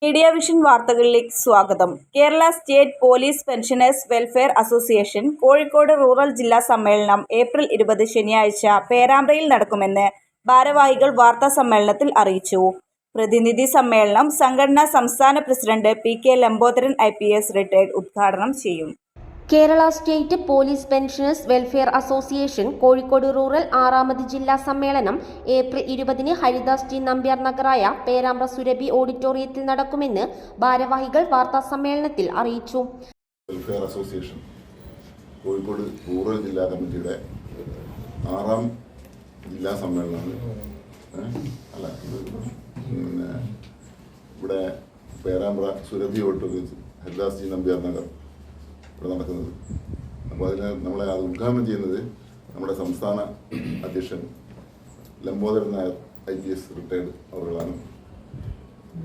Media vision വാർത്തകളിലേക്ക് സ്വാഗതം. Kerala state police pensioners welfare association Kozhikode rural ജില്ലാ സമ്മേളനം ഏപ്രിൽ 20 ശനിയാഴ്ച പേരാമ്പ്രയിൽ നടക്കുമെന്ന് ഭാരവാഹികൾ വാർത്താസമ്മേളനത്തിൽ അറിയിച്ചു. പ്രതിനിധി സമ്മേളനം സംഘടനാ സംസ്ഥാന president P K. Lambodaran IPS retired ഉദ്ഘാടനം ചെയ്യും. Kerala state police pensioners welfare association Kozhikode rural 6ാമത് ജില്ലാ സമ്മേളനം ഏപ്രിൽ 20 ഹരിദാസ് ടി നമ്പ്യാർ നഗറായ പേരാമ്പ്ര സുരഭി ഓഡിറ്റോറിയത്തിൽ നടക്കുമെന്ന് ഭാരവാഹികൾ വാർത്താസമ്മേളനത്തിൽ അറിയിച്ചു. വെൽഫെയർ അസോസിയേഷൻ കോഴിക്കോട് റൂറൽ ജില്ലാ കമ്മിറ്റിയുടെ 6ാം ജില്ലാ സമ്മേളനമാണ്. ഇവിടെ പേരാമ്പ്ര സുരഭി ഓഡിറ്റോറിയത്തിൽ ഹരിദാസ് ടി നമ്പ്യാർ നഗർ ഇവിടെ നടക്കുന്നത്. അപ്പോൾ അതിന് നമ്മളെ അത് ഉദ്ഘാടനം ചെയ്യുന്നത് നമ്മുടെ സംസ്ഥാന അധ്യക്ഷൻ ലംബോദരൻ നായർ IPS റിട്ടയർഡ് അവരുകളാണ്.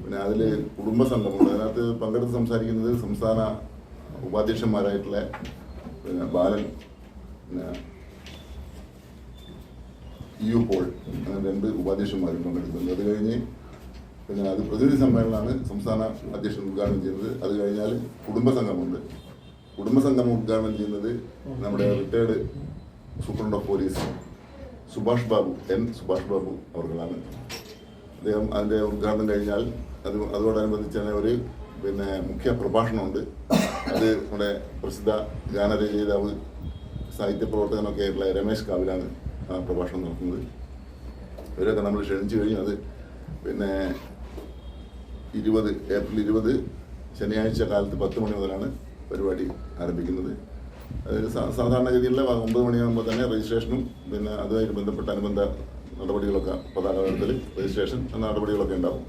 പിന്നെ അതിൽ കുടുംബസംഘമുണ്ട്. അതിനകത്ത് പങ്കെടുത്ത് സംസാരിക്കുന്നത് സംസ്ഥാന ഉപാധ്യക്ഷന്മാരായിട്ടുള്ള പിന്നെ ബാലൻ, പിന്നെ EU പോൾ, അങ്ങനെ 2 ഉപാധ്യക്ഷന്മാരും പങ്കെടുക്കുന്നുണ്ട്. അത് കഴിഞ്ഞ് പിന്നെ അത് പ്രതിനിധി സമ്മേളനമാണ് സംസ്ഥാന അധ്യക്ഷൻ ഉദ്ഘാടനം ചെയ്യുന്നത്. അത് കഴിഞ്ഞാൽ കുടുംബസംഘമുണ്ട്. കുടുംബസംഘം ഉദ്ഘാടനം ചെയ്യുന്നത് നമ്മുടെ retired superintendent of police Subhash Babu അവർകളാണ്. അദ്ദേഹം അതിൻ്റെ ഉദ്ഘാടനം കഴിഞ്ഞാൽ അതോടനുബന്ധിച്ച് തന്നെ ഒരു പിന്നെ മുഖ്യ പ്രഭാഷണമുണ്ട്. അത് നമ്മുടെ പ്രസിദ്ധ ഗാനരചയിതാവ് സാഹിത്യ പ്രവർത്തകനൊക്കെ ആയിട്ടുള്ള രമേശ് കാവിലാണ് ആ പ്രഭാഷണം നടത്തുന്നത്. ഇവരൊക്കെ നമ്മൾ ക്ഷണിച്ചു കഴിഞ്ഞു. അത് പിന്നെ ഏപ്രിൽ 20 ശനിയാഴ്ച കാലത്ത് 10 മണി മുതലാണ് പരിപാടി ആരംഭിക്കുന്നത്. അതായത് സാധാരണഗതിയിലുള്ള 9 മണിയാകുമ്പോൾ തന്നെ രജിസ്ട്രേഷനും പിന്നെ അതുമായിട്ട് ബന്ധപ്പെട്ട അനുബന്ധ നടപടികളൊക്കെ പതാക ഉയർത്തൽ, രജിസ്ട്രേഷൻ എന്ന നടപടികളൊക്കെ ഉണ്ടാവും.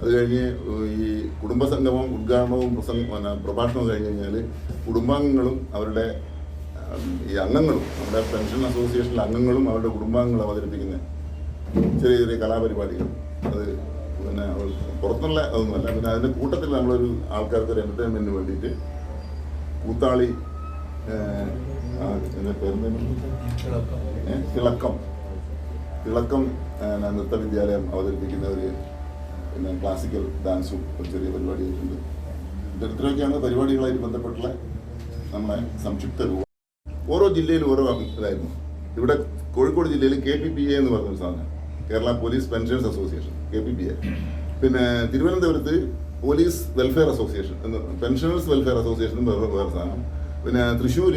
അത് കഴിഞ്ഞ് ഈ കുടുംബസംഗമം ഉദ്ഘാടനവും പ്രഭാഷണവും കഴിഞ്ഞ് കഴിഞ്ഞാൽ കുടുംബാംഗങ്ങളും അവരുടെ ഈ അംഗങ്ങളും നമ്മുടെ പെൻഷൻ അസോസിയേഷനിലെ അംഗങ്ങളും അവരുടെ കുടുംബാംഗങ്ങൾ അവതരിപ്പിക്കുന്ന ചെറിയ ചെറിയ കലാപരിപാടികൾ, അത് പിന്നെ പുറത്തുള്ള അതൊന്നുമല്ല. പിന്നെ അതിൻ്റെ കൂട്ടത്തിൽ നമ്മളൊരു ആൾക്കാർക്ക് ഒരു എൻ്റർടൈൻമെൻറ്റിന് വേണ്ടിയിട്ട് കൂത്താളി എൻ്റെ പേര് തിളക്കം നൃത്ത വിദ്യാലയം അവതരിപ്പിക്കുന്ന ഒരു പിന്നെ ക്ലാസിക്കൽ ഡാൻസും ഒരു ചെറിയ പരിപാടിയായിട്ടുണ്ട്. ഇത്തരത്തിലൊക്കെയാണ് പരിപാടികളായിട്ട് ബന്ധപ്പെട്ടുള്ള നമ്മളെ സംക്ഷിപ്ത രൂപം. ഓരോ ജില്ലയിലും ഓരോ ഇതായിരുന്നു. ഇവിടെ കോഴിക്കോട് ജില്ലയിൽ KPPA എന്ന് പറഞ്ഞൊരു സാധനം, Kerala police pensioners association KPPA. പിന്നെ തിരുവനന്തപുരത്ത് പോലീസ് വെൽഫെയർ അസോസിയേഷൻ എന്ന്, പെൻഷനേഴ്സ് വെൽഫെയർ അസോസിയേഷൻ വേറെ സാധനം. പിന്നെ തൃശ്ശൂർ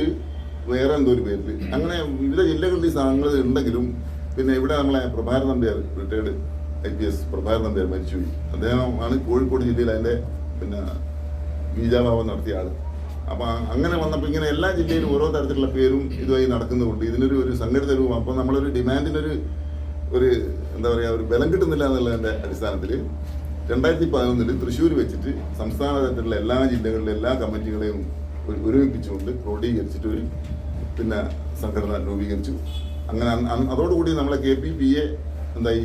വേറെ എന്തോ ഒരു പേരിൽ. അങ്ങനെ വിവിധ ജില്ലകളിൽ ഈ സാധനങ്ങൾ ഉണ്ടെങ്കിലും പിന്നെ ഇവിടെ നമ്മളെ പ്രഭാകരൻ നമ്പ്യാർ റിട്ടയർഡ് IPS പ്രഭാകരൻ നമ്പ്യാർ മരിച്ചുപോയി. അദ്ദേഹമാണ് കോഴിക്കോട് ജില്ലയിൽ അതിൻ്റെ പിന്നെ ബീജാഭാവം നടത്തിയ ആൾ. അപ്പം അങ്ങനെ വന്നപ്പോൾ ഇങ്ങനെ എല്ലാ ജില്ലയിലും ഓരോ തരത്തിലുള്ള പേരും ഇതുമായി നടക്കുന്നതുകൊണ്ട് ഇതിനൊരു സംഘടിത രൂപം. അപ്പോൾ നമ്മളൊരു ഡിമാൻഡിനൊരു എന്താ പറയുക, ഒരു ബലം കിട്ടുന്നില്ല എന്നുള്ളതിൻ്റെ അടിസ്ഥാനത്തിൽ 2011 തൃശ്ശൂർ വെച്ചിട്ട് സംസ്ഥാന തലത്തിലുള്ള എല്ലാ ജില്ലകളിലെ എല്ലാ കമ്മിറ്റികളെയും ഒരുമിപ്പിച്ചുകൊണ്ട് ക്രോഡീകരിച്ചിട്ട് ഒരു പിന്നെ സംഘടന രൂപീകരിച്ചു. അങ്ങനെ അതോടുകൂടി നമ്മളെ KPPA എന്തായി,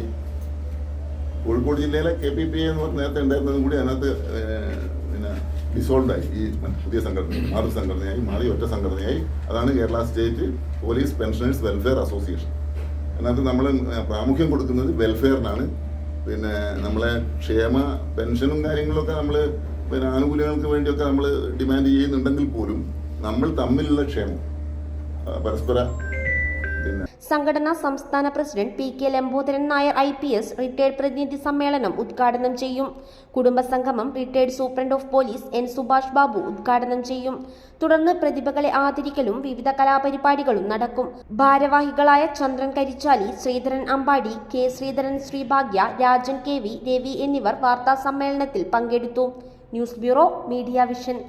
കോഴിക്കോട് ജില്ലയിലെ KPPA എന്ന് പറഞ്ഞ് നേരത്തെ ഉണ്ടായിരുന്നതും കൂടി അതിനകത്ത് പിന്നെ ഡിസോൾവ് ആയി. ഈ പുതിയ സംഘടനയായി മാറി ഒറ്റ സംഘടനയായി. അതാണ് Kerala state police pensioners welfare association. അതിനകത്ത് നമ്മൾ പ്രാമുഖ്യം കൊടുക്കുന്നത് വെൽഫെയറിനാണ്. പിന്നെ നമ്മളെ ക്ഷേമ പെൻഷനും കാര്യങ്ങളൊക്കെ നമ്മൾ പിന്നെ ആനുകൂല്യങ്ങൾക്ക് വേണ്ടിയൊക്കെ നമ്മൾ ഡിമാൻഡ് ചെയ്യുന്നുണ്ടെങ്കിൽ പോലും നമ്മൾ തമ്മിലുള്ള ക്ഷേമം പരസ്പര സംഘടനാ സംസ്ഥാന president P.K. Lambodaran Nair IPS retired പ്രതിനിധി സമ്മേളനം ഉദ്ഘാടനം ചെയ്യും. കുടുംബസംഗമം retired superintendent of police N. Subhash Babu ഉദ്ഘാടനം ചെയ്യും. തുടർന്ന് പ്രതിഭകളെ ആദരിക്കലും വിവിധ കലാപരിപാടികളും നടക്കും. ഭാരവാഹികളായ ചന്ദ്രൻ കരിച്ചാലി, ശ്രീധരൻ അമ്പാടി, K. ശ്രീധരൻ, ശ്രീഭാഗ്യ, രാജൻ KV, രവി എന്നിവർ വാർത്താ സമ്മേളനത്തിൽ പങ്കെടുത്തു. News bureau, media vision.